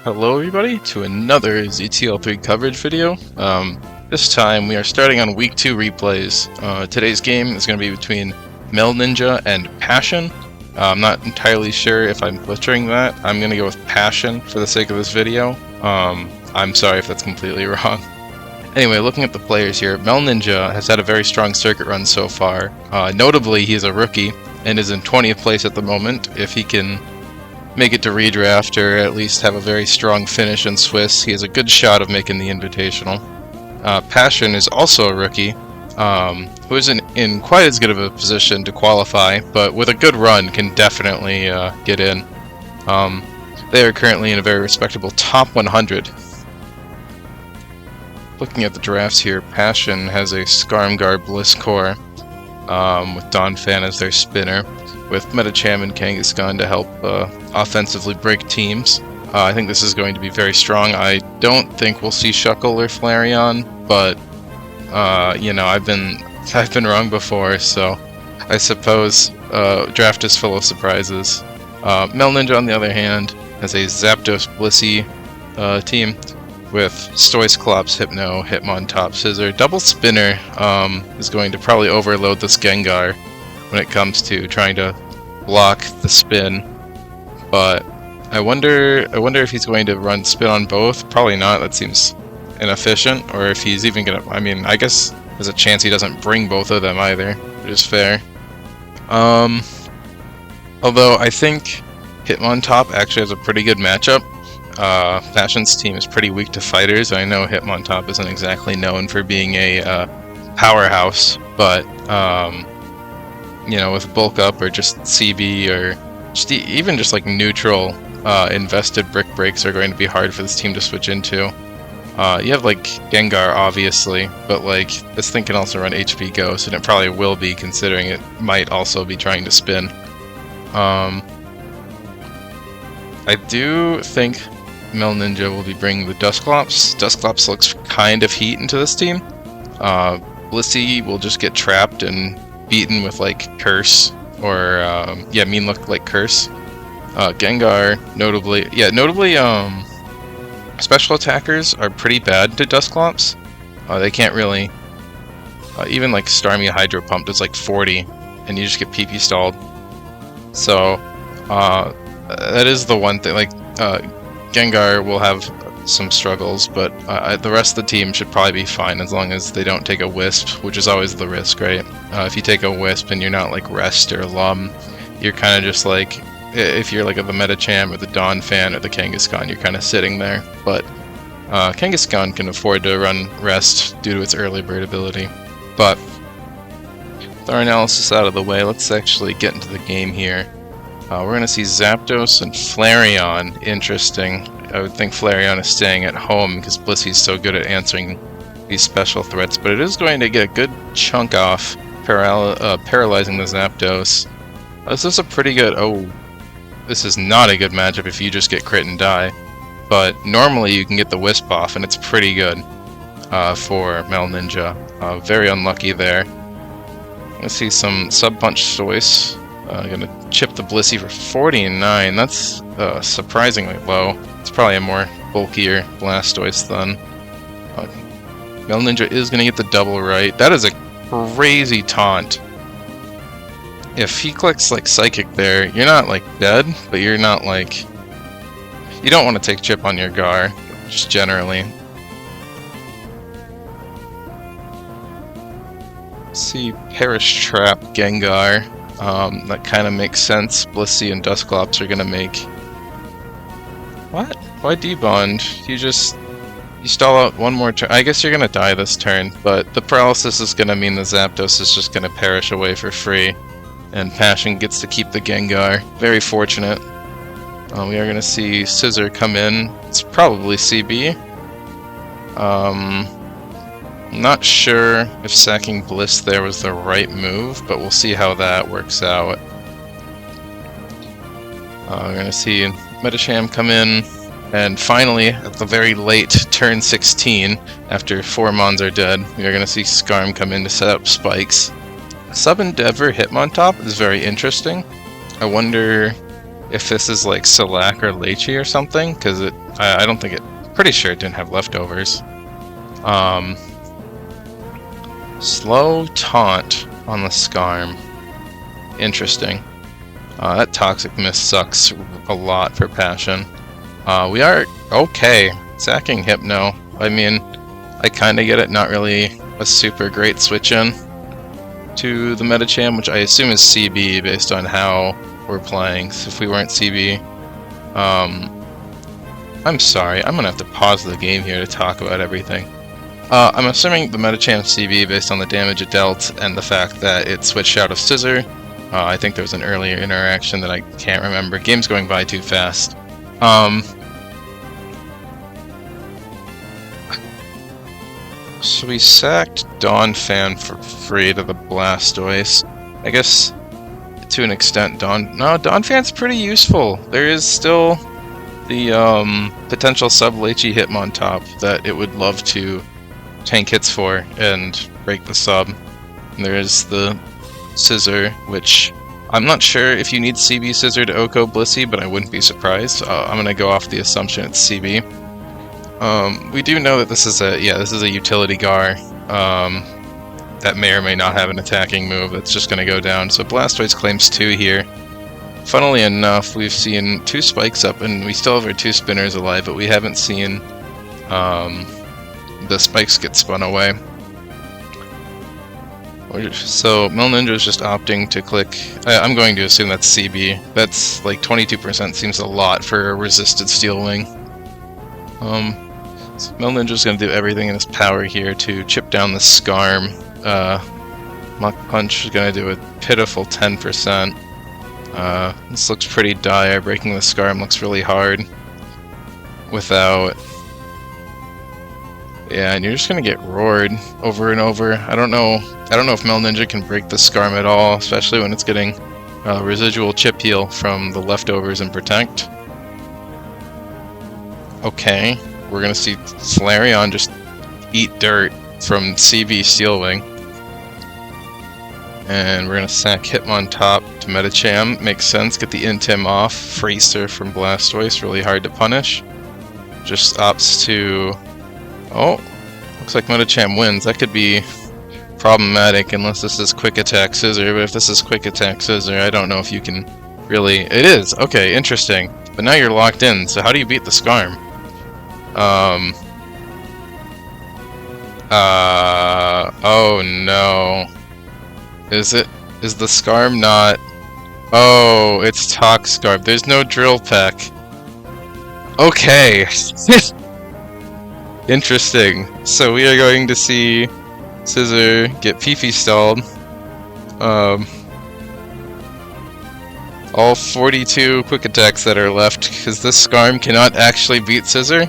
Hello everybody to another ZTL3 coverage video. This time we are starting on week 2 replays. Today's game is going to be between Melninja and Pa255ion. I'm not entirely sure if I'm butchering that. I'm going to go with Pa255ion for the sake of this video. I'm sorry if that's completely wrong. Anyway, looking at the players here, Melninja has had a very strong circuit run so far. Notably, he's a rookie and is in 20th place at the moment. If he can make it to redraft or at least have a very strong finish in Swiss, he has a good shot of making the Invitational. Pa255ion is also a rookie, who isn't in quite as good of a position to qualify, but with a good run can definitely get in. They are currently in a very respectable top 100. Looking at the drafts here, Pa255ion has a Skarmgar Bliss core, with Donphan as their spinner, with Metacham and Kangaskhan to help offensively break teams. I think this is going to be very strong. I don't think we'll see Shuckle or Flareon, but you know, I've been wrong before, so I suppose draft is full of surprises. Melninja, on the other hand, has a Zapdos Blissey team with Stoiclops, Hypno, Hitmontop, Scizor. Double Spinner is going to probably overload this Gengar when it comes to trying to block the spin, but I wonder if he's going to run spin on both. Probably not, that seems inefficient, or if he's even gonna, I mean, I guess there's a chance he doesn't bring both of them either, which is fair. Although I think Hitmontop actually has a pretty good matchup. Pa255ion's team is pretty weak to fighters. I know Hitmontop isn't exactly known for being a powerhouse, but you know, with bulk up or just CB or just even just like neutral invested brick breaks are going to be hard for this team to switch into. You have like Gengar obviously, but like this thing can also run HP Ghost, and it probably will be, considering it might also be trying to spin. I do think Melninja will be bringing the Dusclops. Dusclops looks kind of heat into this team. Blissey will just get trapped and beaten with like Curse, or yeah, Mean Look like Curse. Gengar, notably, special attackers are pretty bad to Dusclops. They can't really, even like Starmie Hydro Pump does like 40, and you just get PP stalled. So that is the one thing. Like Gengar will have some struggles, but the rest of the team should probably be fine as long as they don't take a Wisp, which is always the risk, right? If you take a Wisp and you're not like Rest or Lum, you're kind of just like, if you're like the Metacham or the Donphan or the Kangaskhan, you're kind of sitting there. But Kangaskhan can afford to run Rest due to its early bird ability. But with our analysis out of the way, let's actually get into the game here. We're going to see Zapdos and Flareon. Interesting. I would think Flareon is staying at home because Blissey's so good at answering these special threats, but it is going to get a good chunk off, paralyzing the Zapdos. This is a pretty good... Oh, this is not a good matchup if you just get crit and die, but normally you can get the Wisp off, and it's pretty good for Melninja. Very unlucky there. Let's see some Sub-Punch Stoice. Gonna chip the Blissey for 49. That's surprisingly low. It's probably a more bulkier Blastoise then. Melninja is gonna get the double right. That is a crazy taunt. If he clicks like Psychic there, you're not like dead, but you're not like... You don't want to take chip on your Gar, just generally. Let's see, Perish Trap Gengar. That kind of makes sense. Blissey and Dusclops are gonna make... What? Why debond? You stall out one more turn. I guess you're gonna die this turn, but the paralysis is gonna mean the Zapdos is just gonna perish away for free, and Pa255ion gets to keep the Gengar. Very fortunate. We are gonna see Scizor come in. It's probably CB. Not sure if sacking Bliss there was the right move, but we'll see how that works out. We're going to see Metacham come in, and finally, at the very late turn 16, after 4 Mons are dead, we are going to see Skarm come in to set up spikes. Sub Endeavor Hitmontop is very interesting. I wonder if this is like Selak or Lechi or something, because I don't think pretty sure it didn't have leftovers. Slow taunt on the Skarm. Interesting. That Toxic Mist sucks a lot for Passion. We are okay. Sacking Hypno. I mean, I kind of get it. Not really a super great switch in to the Medicham, which I assume is CB based on how we're playing. So if we weren't CB, I'm sorry. I'm gonna have to pause the game here to talk about everything. I'm assuming the Medicham CB based on the damage it dealt and the fact that it switched out of Scissor. I think there was an earlier interaction that I can't remember. Game's going by too fast. So we sacked Donphan for free to the Blastoise. I guess to an extent Donphan's pretty useful. There is still the potential sub-Lechi Hitmontop that it would love to tank hits for and break the sub. And there is the Scissor, which I'm not sure if you need CB Scissor to Oko Blissey, but I wouldn't be surprised. I'm gonna go off the assumption it's CB. We do know that this is a utility Gar that may or may not have an attacking move that's just gonna go down. So Blastoise claims 2 here. Funnily enough, we've seen 2 spikes up, and we still have our 2 spinners alive, but we haven't seen the spikes get spun away. So Melninja's just opting to click. I'm going to assume that's CB. That's like 22% seems a lot for a resisted Steel Wing. So Melninja's going to do everything in his power here to chip down the Skarm. Mach Punch is going to do a pitiful 10%. This looks pretty dire. Breaking the Skarm looks really hard. Without... Yeah, and you're just gonna get roared over and over. I don't know if Melninja can break the Skarm at all, especially when it's getting residual chip heal from the leftovers and Protect. Okay, we're gonna see Flareon just eat dirt from CB Steel Wing. And we're gonna sack Hitmontop to Medicham. Makes sense, get the Intim off. Fraser from Blastoise, really hard to punish. Just opts to... Oh, looks like Medicham wins. That could be problematic unless this is Quick Attack Scissor, but if this is Quick Attack Scissor, I don't know if you can really... It is! Okay, interesting. But now you're locked in, so how do you beat the Skarm? Oh no. Is the Skarm not... Oh, it's Tox Skarm. There's no Drill Peck. Okay. Interesting. So we are going to see Scissor get PP stalled. All 42 quick attacks that are left, because this Skarm cannot actually beat Scissor.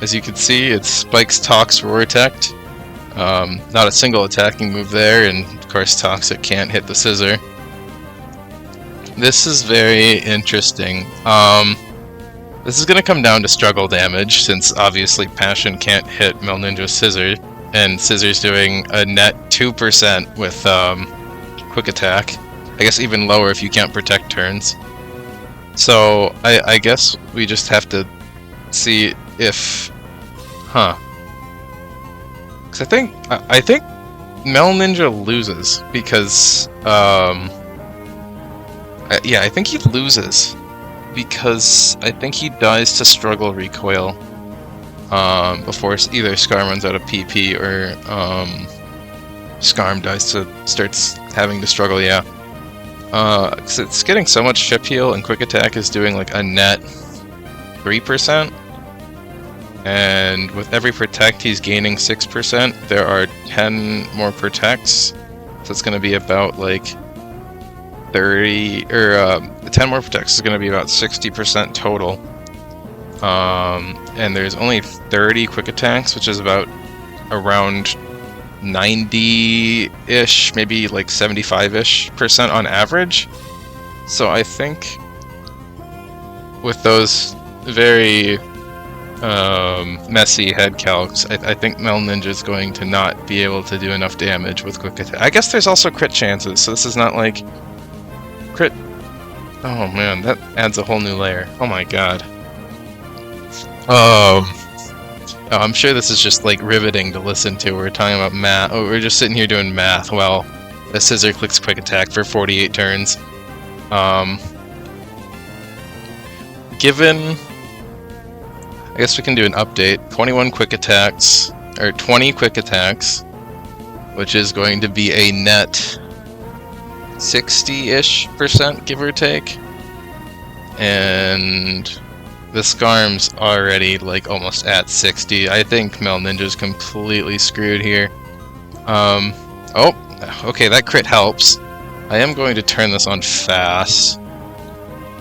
As you can see, it spikes Tox Roar Tect. Not a single attacking move there, and of course Toxic can't hit the Scissor. This is very interesting. This is going to come down to struggle damage, since obviously Passion can't hit Melninja's Scissor, and Scissor's doing a net 2% with Quick Attack. I guess even lower if you can't protect turns. So I guess we just have to see if... Huh. Because I think Melninja loses, because... yeah, I think he loses. Because I think he dies to struggle recoil before either Skarm runs out of PP or Skarm dies to starts having to struggle. Yeah, because it's getting so much chip heal and Quick Attack is doing like a net 3%, and with every Protect he's gaining 6%. There are 10 more Protects, so it's going to be about like 30 or 10 more Protects is going to be about 60% total. And there's only 30 Quick Attacks, which is about around 90-ish, maybe like 75-ish% on average. So I think with those very messy head calcs, I think Melninja is going to not be able to do enough damage with Quick Attack. I guess there's also crit chances, so this is not like crit. Oh man, that adds a whole new layer. Oh my god. Oh, I'm sure this is just like riveting to listen to. We're talking about math. Oh, we're just sitting here doing math while the scissor clicks quick attack for 48 turns. Given, I guess we can do an update. 21 quick attacks, or 20 quick attacks, which is going to be a net 60-ish%, give or take. And the Skarm's already like almost at 60. I think Melninja's completely screwed here. Oh, okay, that crit helps. I am going to turn this on fast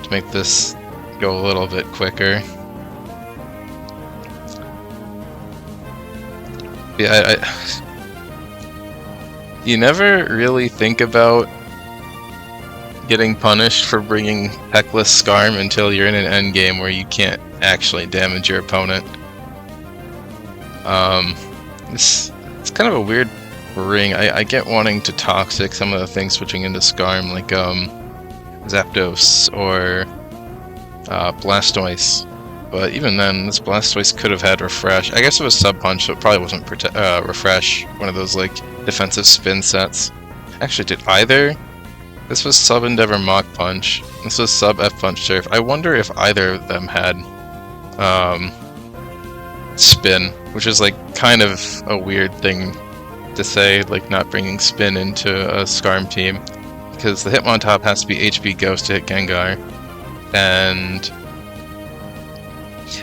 to make this go a little bit quicker. Yeah, you never really think about getting punished for bringing Heckless Skarm until you're in an endgame where you can't actually damage your opponent. It's kind of a weird ring. I get wanting to Toxic some of the things switching into Skarm, like Zapdos or Blastoise. But even then, this Blastoise could have had Refresh. I guess it was Sub Punch, so it probably wasn't Refresh, one of those like defensive spin sets. Actually, did either? This was Sub Endeavor Mach Punch. This was Sub F Punch Surf. I wonder if either of them had Spin, which is like kind of a weird thing to say, like not bringing Spin into a Skarm team, because the Hitmontop has to be HP Ghost to hit Gengar, and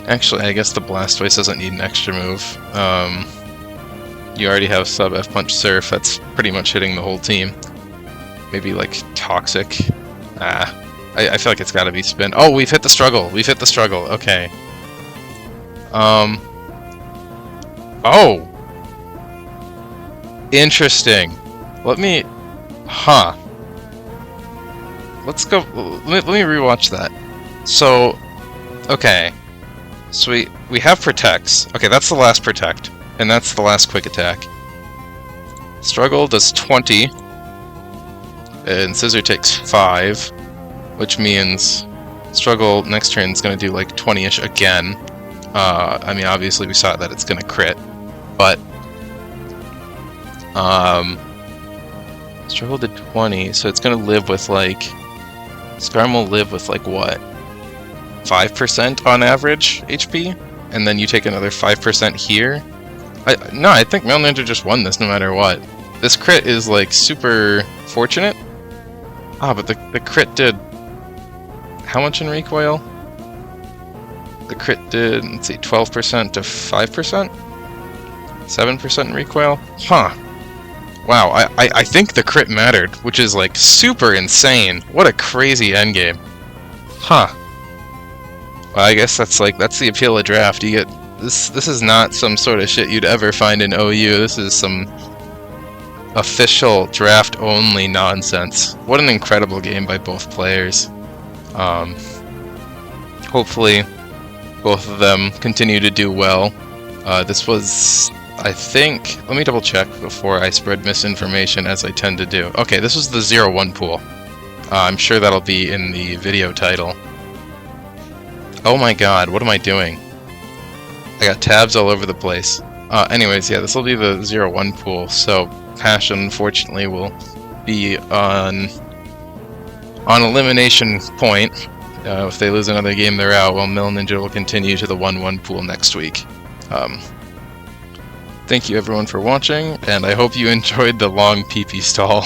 actually I guess the Blastoise doesn't need an extra move. You already have Sub F Punch Surf, that's pretty much hitting the whole team. Maybe like Toxic. I feel like it's gotta be Spin. Oh, we've hit the struggle! We've hit the struggle, okay. Oh! Interesting. Let me... Huh. Let's go... Let me rewatch that. So... Okay. So we have Protects. Okay, that's the last Protect. And that's the last Quick Attack. Struggle does 20. And Scissor takes 5. Which means... Struggle next turn is going to do like 20-ish again. I mean, obviously we saw that it's going to crit. But... Struggle did 20, so it's going to live with like... Skarm will live with like what? 5% on average HP? And then you take another 5% here? No, I think Melninja just won this no matter what. This crit is like super fortunate. Ah, but the crit did... How much in recoil? The crit did, let's see, 12% to 5%? 7% in recoil? Huh. Wow, I think the crit mattered, which is like super insane. What a crazy endgame. Huh. Well, I guess that's the appeal of draft. You get this is not some sort of shit you'd ever find in OU. This is some official draft only nonsense. What an incredible game by both players. Hopefully both of them continue to do well. This was, I think, let me double check before I spread misinformation, as I tend to do. Okay, this was the 0-1 pool. I'm sure that'll be in the video title. Oh my god, what am I doing? I got tabs all over the place. Anyways, yeah, this will be the 0-1 pool, so Passion, unfortunately, will be on elimination point. If they lose another game, they're out, while Melninja will continue to the 1-1 pool next week. Thank you everyone for watching, and I hope you enjoyed the long PP stall.